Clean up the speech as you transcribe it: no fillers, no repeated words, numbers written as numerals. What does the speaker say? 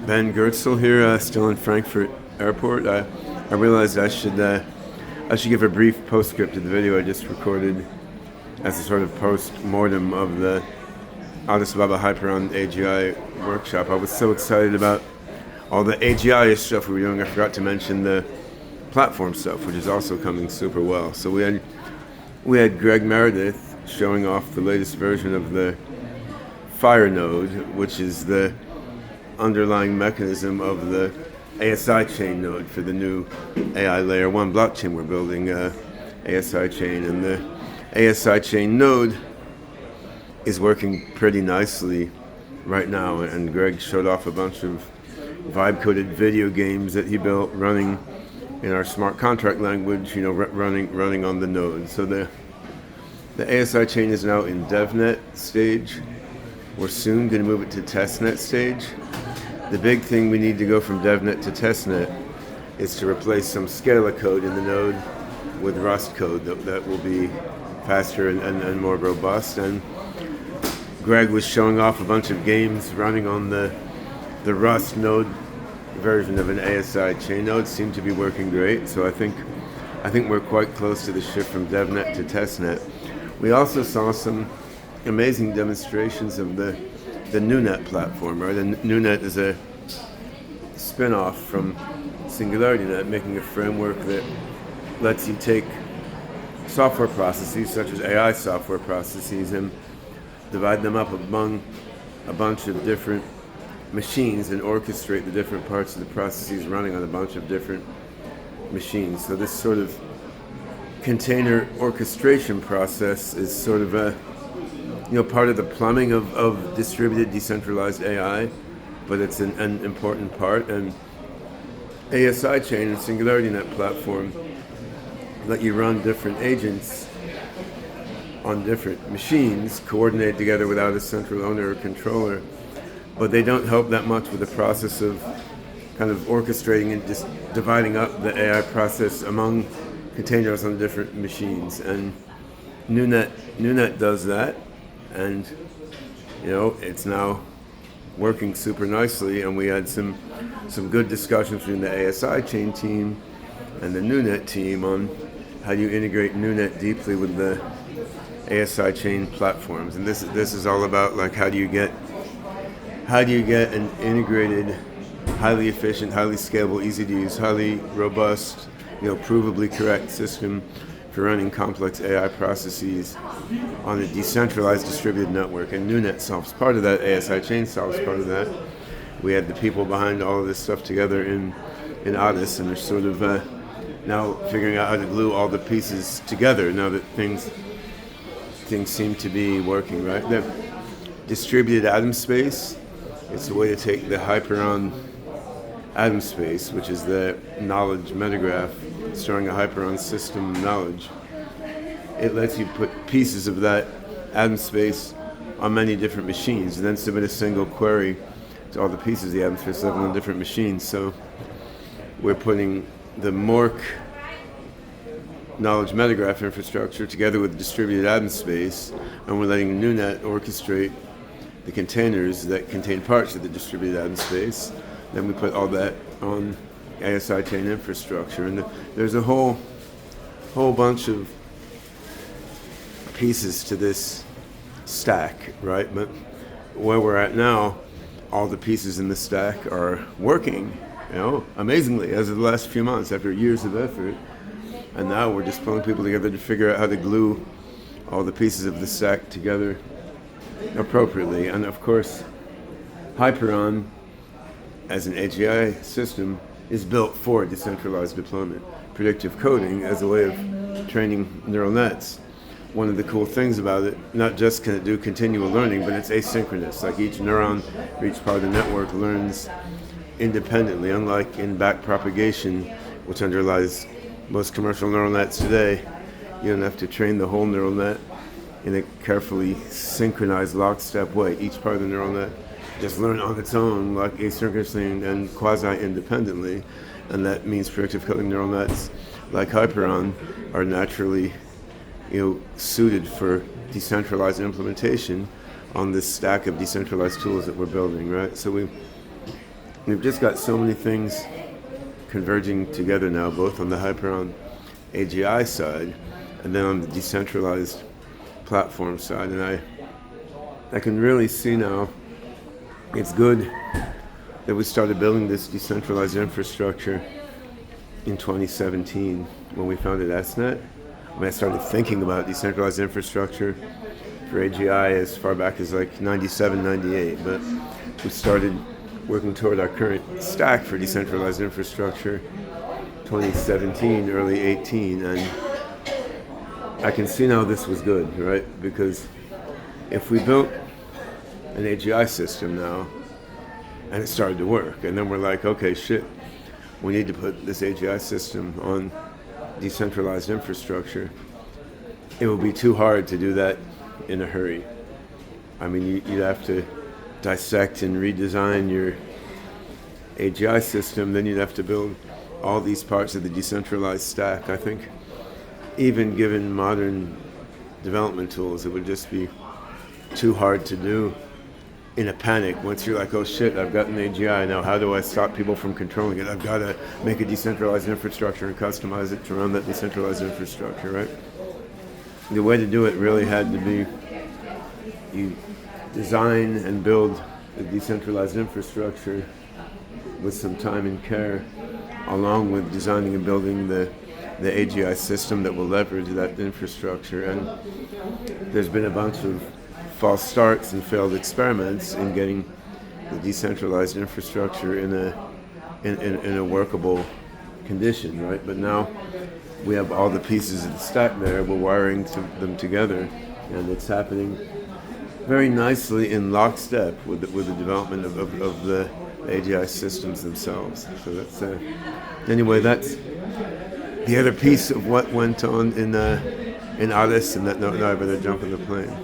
Ben Gertzel here, still in Frankfurt Airport. I realized I should give a brief postscript to the video I just recorded as a sort of post-mortem of the Addis Ababa Hyperon AGI workshop. I was so excited about all the AGI stuff we were doing, I forgot to mention the platform stuff, which is also coming super well. So we had Greg Meredith showing off the latest version of the Fire node, which is the underlying mechanism of the ASI chain node for the new AI layer 1 blockchain we're building, ASI chain. And the ASI chain node is working pretty nicely right now, and Greg showed off a bunch of vibe-coded video games that he built running in our smart contract language, running on the node. So the ASI chain is now in DevNet stage. We're soon going to move it to testnet stage. The big thing we need to go from DevNet to testnet is to replace some Scala code in the node with Rust code that will be faster and more robust. And Greg was showing off a bunch of games running on the Rust node version of an ASI chain node. Seemed to be working great. So I think we're quite close to the shift from DevNet to testnet. We also saw some amazing demonstrations of the NewNet platform, right? And NewNet is a spin-off from SingularityNet, making a framework that lets you take software processes, such as AI software processes, and divide them up among a bunch of different machines and orchestrate the different parts of the processes running on a bunch of different machines. So this sort of container orchestration process is sort of a part of the plumbing of distributed decentralized AI, but it's an important part. And ASI chain and SingularityNet platform let you run different agents on different machines, coordinate together without a central owner or controller, but they don't help that much with the process of kind of orchestrating and just dividing up the AI process among containers on different machines. And NewNet does that. And it's now working super nicely, and we had some good discussions between the ASI chain team and the NewNet team on how you integrate NewNet deeply with the ASI chain platforms. And this is all about, like, how do you get an integrated, highly efficient, highly scalable, easy to use, highly robust, provably correct system for running complex AI processes on a decentralized distributed network. And NewNet solves part of that, ASI chain solves part of that. We had the people behind all of this stuff together in Addis, and they're sort of now figuring out how to glue all the pieces together now that things seem to be working, right? The distributed atom space, it's a way to take the Hyperon atom space, which is the knowledge metagraph storing a Hyperon system knowledge. It lets you put pieces of that atom space on many different machines and then submit a single query to all the pieces of the atom space living on different machines. So we're putting the MORC knowledge metagraph infrastructure together with distributed atom space, and we're letting NewNet orchestrate the containers that contain parts of the distributed atom space. Then we put all that on ASI chain infrastructure, and there's a whole bunch of pieces to this stack, right? But where we're at now, all the pieces in the stack are working, amazingly as of the last few months after years of effort. And now we're just pulling people together to figure out how to glue all the pieces of the stack together appropriately. And of course, Hyperon, as an AGI system, is built for decentralized deployment. Predictive coding as a way of training neural nets. One of the cool things about it, not just can it do continual learning, but it's asynchronous. Like each neuron or each part of the network learns independently, unlike in backpropagation, which underlies most commercial neural nets today. You don't have to train the whole neural net in a carefully synchronized lockstep way. Each part of the neural net just learn on its own, like asynchronously and quasi-independently. And that means predictive coding neural nets like Hyperon are naturally suited for decentralized implementation on this stack of decentralized tools that we're building, right? So we've just got so many things converging together now, both on the Hyperon AGI side and then on the decentralized platform side. And I can really see now it's good that we started building this decentralized infrastructure in 2017 when we founded SNet. I started thinking about decentralized infrastructure for AGI as far back as like 97, 98, but we started working toward our current stack for decentralized infrastructure 2017, early 18, and I can see now this was good, right? Because if we built an AGI system now, and it started to work, and then we're like, okay, shit, we need to put this AGI system on decentralized infrastructure. It would be too hard to do that in a hurry. I mean, you'd have to dissect and redesign your AGI system, then you'd have to build all these parts of the decentralized stack. I think even given modern development tools, it would just be too hard to do in a panic. Once you're like, oh shit, I've got an AGI now, how do I stop people from controlling it? I've got to make a decentralized infrastructure and customize it to run that decentralized infrastructure, right? The way to do it really had to be you design and build a decentralized infrastructure with some time and care, along with designing and building the AGI system that will leverage that infrastructure. And there's been a bunch of false starts and failed experiments in getting the decentralized infrastructure in a workable condition, right? But now we have all the pieces of the stack there, we're wiring them together, and it's happening very nicely in lockstep with the development of the AGI systems themselves. So that's anyway, that's the other piece of what went on in Addis, and that now I better jump on the plane.